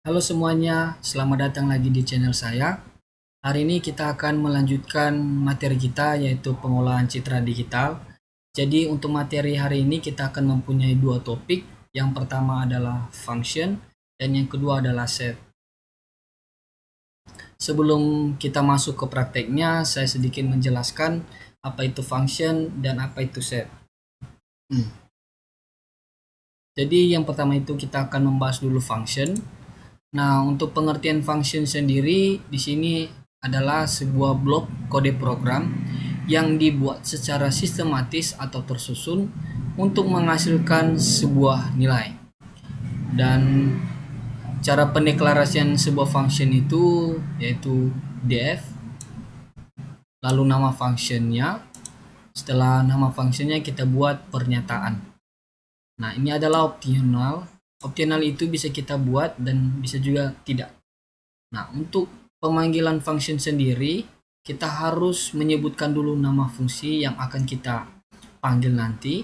Halo semuanya, selamat datang lagi di channel saya. Hari ini kita akan melanjutkan materi kita yaitu pengolahan citra digital. Jadi untuk materi hari ini kita akan mempunyai dua topik. Yang pertama adalah function dan yang kedua adalah set. Sebelum kita masuk ke prakteknya, saya sedikit menjelaskan apa itu function dan apa itu set. Jadi yang pertama itu kita akan membahas dulu function. Nah, untuk pengertian function sendiri di sini adalah sebuah blok kode program yang dibuat secara sistematis atau tersusun untuk menghasilkan sebuah nilai. Dan cara pendeklarasian sebuah function itu yaitu def, lalu nama functionnya. Setelah nama functionnya kita buat pernyataan. Nah, ini adalah optional. Optional itu bisa kita buat dan bisa juga tidak. Nah, untuk pemanggilan function sendiri, kita harus menyebutkan dulu nama fungsi yang akan kita panggil nanti.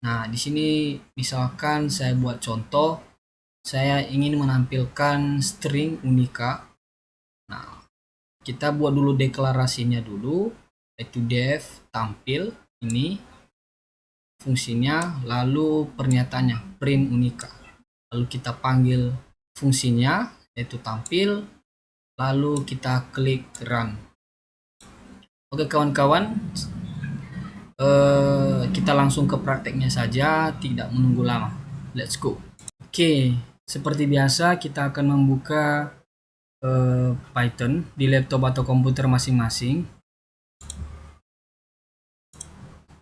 Nah, di sini misalkan saya buat contoh, saya ingin menampilkan string unika. Nah, kita buat dulu deklarasinya dulu, yaitu def tampil ini fungsinya, lalu pernyataannya print unika. Lalu kita panggil fungsinya yaitu tampil, lalu kita klik run. Oke kawan-kawan, kita langsung ke prakteknya saja, tidak menunggu lama. Let's go. Oke, seperti biasa kita akan membuka Python di laptop atau komputer masing-masing.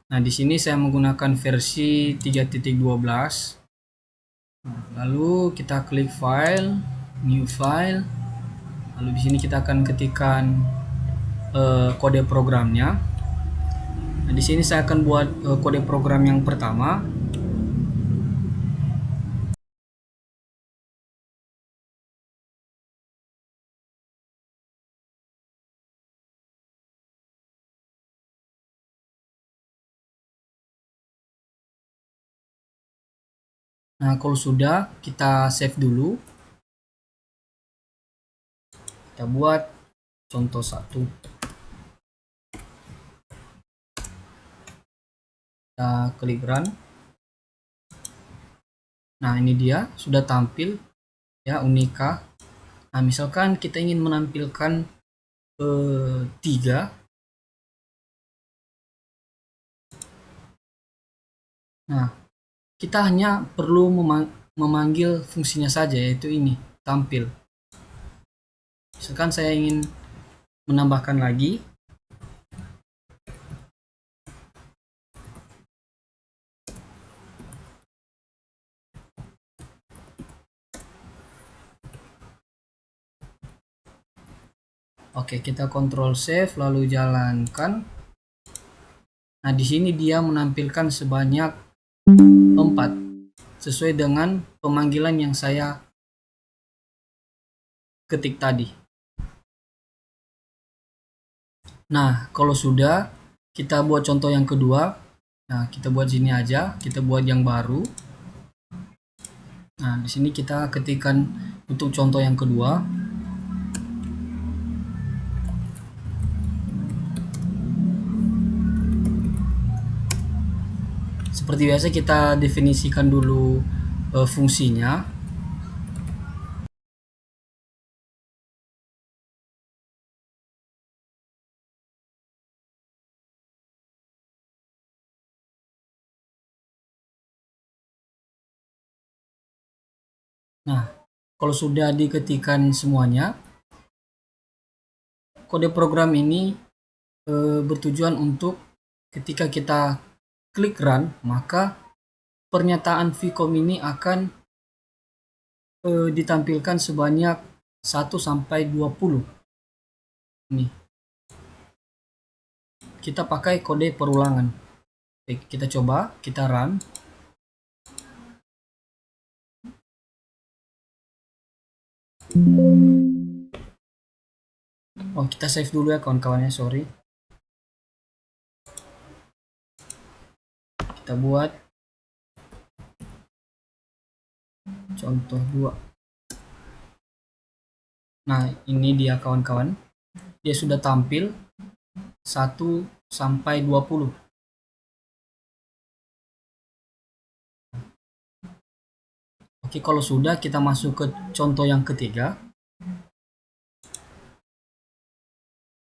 Nah, di sini saya menggunakan versi 3.12. Lalu kita klik file, new file. Lalu di sini kita akan ketikkan kode programnya. Nah, di sini saya akan buat kode program yang pertama. Nah, kalau sudah, kita save dulu. Kita buat contoh satu. Kita klik run. Nah, ini dia sudah tampil ya unika. Nah, misalkan kita ingin menampilkan 3. Nah, kita hanya perlu memanggil fungsinya saja, yaitu ini tampil. Misalkan saya ingin menambahkan lagi. Oke, kita kontrol save lalu jalankan. Nah, di sini dia menampilkan sebanyak 4 sesuai dengan pemanggilan yang saya ketik tadi. Nah, kalau sudah, kita buat contoh yang kedua. Nah, kita buat sini aja, kita buat yang baru. Nah, di sini kita ketikkan untuk contoh yang kedua. Seperti biasa kita definisikan dulu fungsinya. Nah, kalau sudah diketikkan semuanya, kode program ini bertujuan untuk ketika kita klik run, maka pernyataan vcom ini akan ditampilkan sebanyak 1 sampai 20. Nih, kita pakai kode perulangan. Oke, kita coba, kita run. Oh, kita save dulu ya kawan-kawannya, sorry. Kita buat contoh 2. Nah, ini dia kawan-kawan. Dia sudah tampil 1 sampai 20. Oke, kalau sudah kita masuk ke contoh yang ketiga.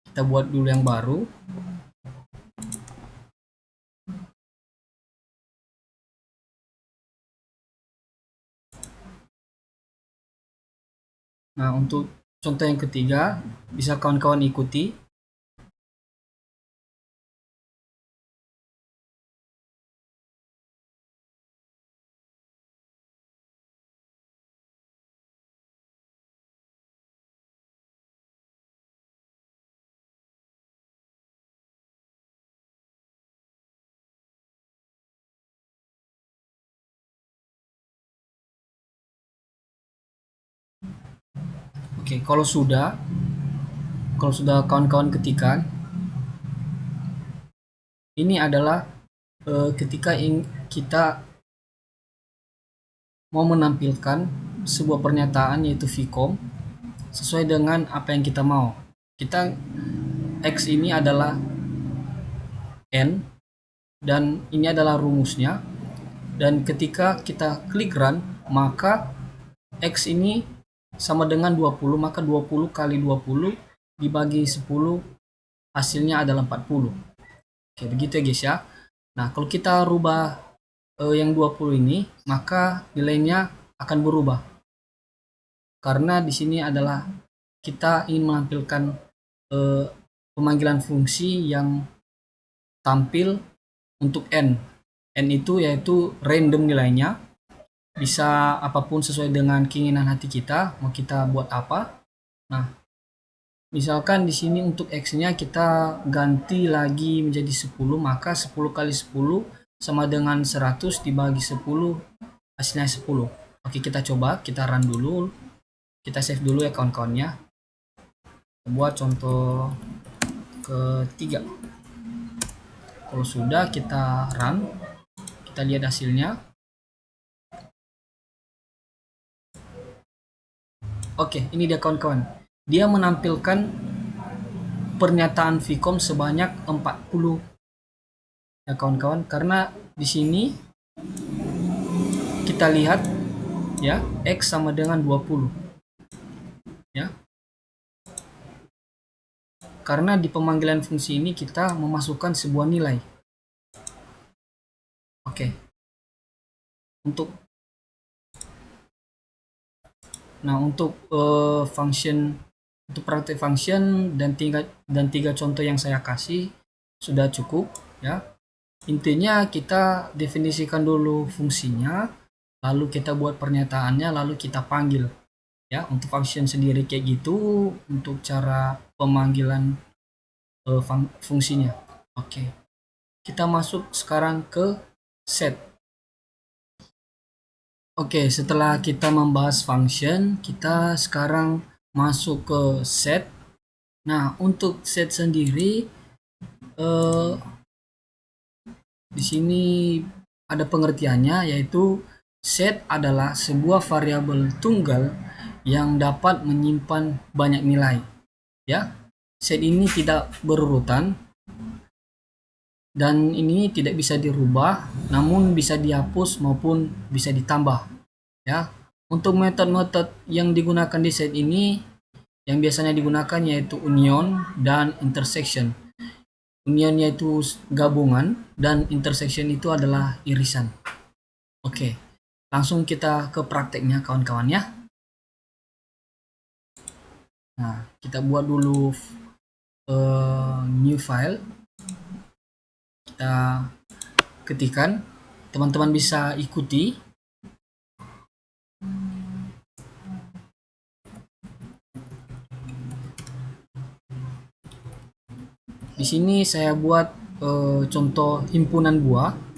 Kita buat dulu yang baru. Nah, untuk contoh yang ketiga bisa kawan-kawan ikuti. Oke, kalau sudah kawan-kawan ketikkan, ini adalah ketika kita mau menampilkan sebuah pernyataan yaitu vcom sesuai dengan apa yang kita mau. Kita X ini adalah N dan ini adalah rumusnya, dan ketika kita klik run maka X ini sama dengan 20, maka 20 kali 20 dibagi 10 hasilnya adalah 40. Oke, begitu ya guys ya. Nah, kalau kita rubah yang 20 ini, maka nilainya akan berubah. Karena di sini adalah kita ingin menampilkan pemanggilan fungsi yang tampil untuk N. N itu yaitu random nilainya, bisa apapun sesuai dengan keinginan hati kita, mau kita buat apa. Nah, misalkan di sini untuk X-nya kita ganti lagi menjadi 10, maka 10 kali 10 sama dengan 100 dibagi 10 hasilnya 10. Oke, kita coba, kita run dulu. Kita save dulu ya kawan-kawannya. Buat contoh ketiga. Kalau sudah kita run, kita lihat hasilnya. Oke, ini dia kawan-kawan. Dia menampilkan pernyataan vcom sebanyak 40 ya kawan-kawan, karena di sini kita lihat ya X sama dengan 20 ya. Karena di pemanggilan fungsi ini kita memasukkan sebuah nilai. Oke. Untuk function, untuk praktek function dan tiga contoh yang saya kasih sudah cukup ya. Intinya kita definisikan dulu fungsinya, lalu kita buat pernyataannya, lalu kita panggil ya. Untuk function sendiri kayak gitu untuk cara pemanggilan fungsinya. Oke. Kita masuk sekarang ke set. Oke, setelah kita membahas function, kita sekarang masuk ke set. Nah, untuk set sendiri eh, di sini ada pengertiannya, yaitu set adalah sebuah variabel tunggal yang dapat menyimpan banyak nilai. Ya, set ini tidak berurutan dan ini tidak bisa dirubah, namun bisa dihapus maupun bisa ditambah. Ya, untuk metode-metode yang digunakan di set ini, yang biasanya digunakan yaitu union dan intersection. Union yaitu gabungan dan intersection itu adalah irisan. Oke, langsung kita ke prakteknya kawan-kawan ya. Nah, kita buat dulu new file. Kita ketikkan, teman-teman bisa ikuti. Di sini saya buat contoh himpunan buah.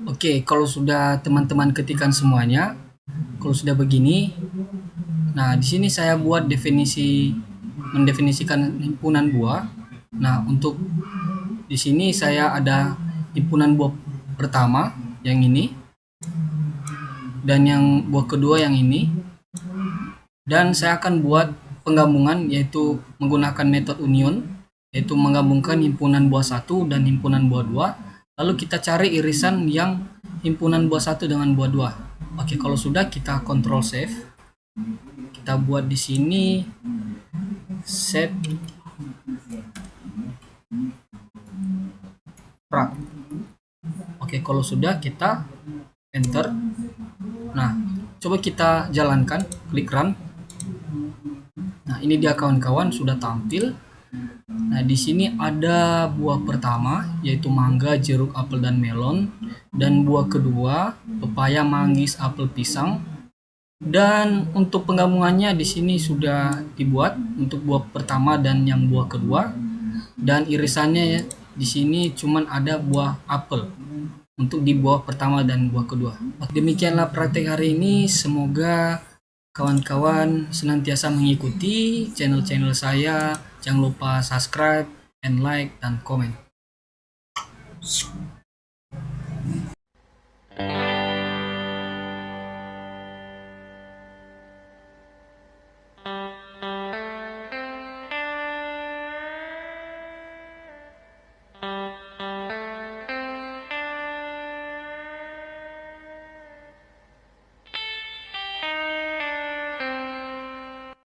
Oke, kalau sudah teman-teman ketikkan semuanya, kalau sudah begini, nah di sini saya buat mendefinisikan himpunan buah. Nah, untuk di sini saya ada himpunan buah pertama yang ini dan yang buah kedua yang ini, dan saya akan buat penggabungan yaitu menggunakan metode union, yaitu menggabungkan himpunan buah satu dan himpunan buah dua. Lalu kita cari irisan yang himpunan buah satu dengan buah dua. Oke, kalau sudah kita control save. Kita buat di sini set prak. Oke, kalau sudah kita enter. Nah, coba kita jalankan, klik run. Nah, ini dia kawan-kawan sudah tampil. Nah, di sini ada buah pertama yaitu mangga, jeruk, apel dan melon, dan buah kedua pepaya, manggis, apel, pisang. Dan untuk penggabungannya di sini sudah dibuat untuk buah pertama dan yang buah kedua. Dan irisannya ya, di sini cuman ada buah apel untuk di buah pertama dan buah kedua. Demikianlah praktek hari ini. Semoga kawan-kawan senantiasa mengikuti channel-channel saya. Jangan lupa subscribe and like dan komen.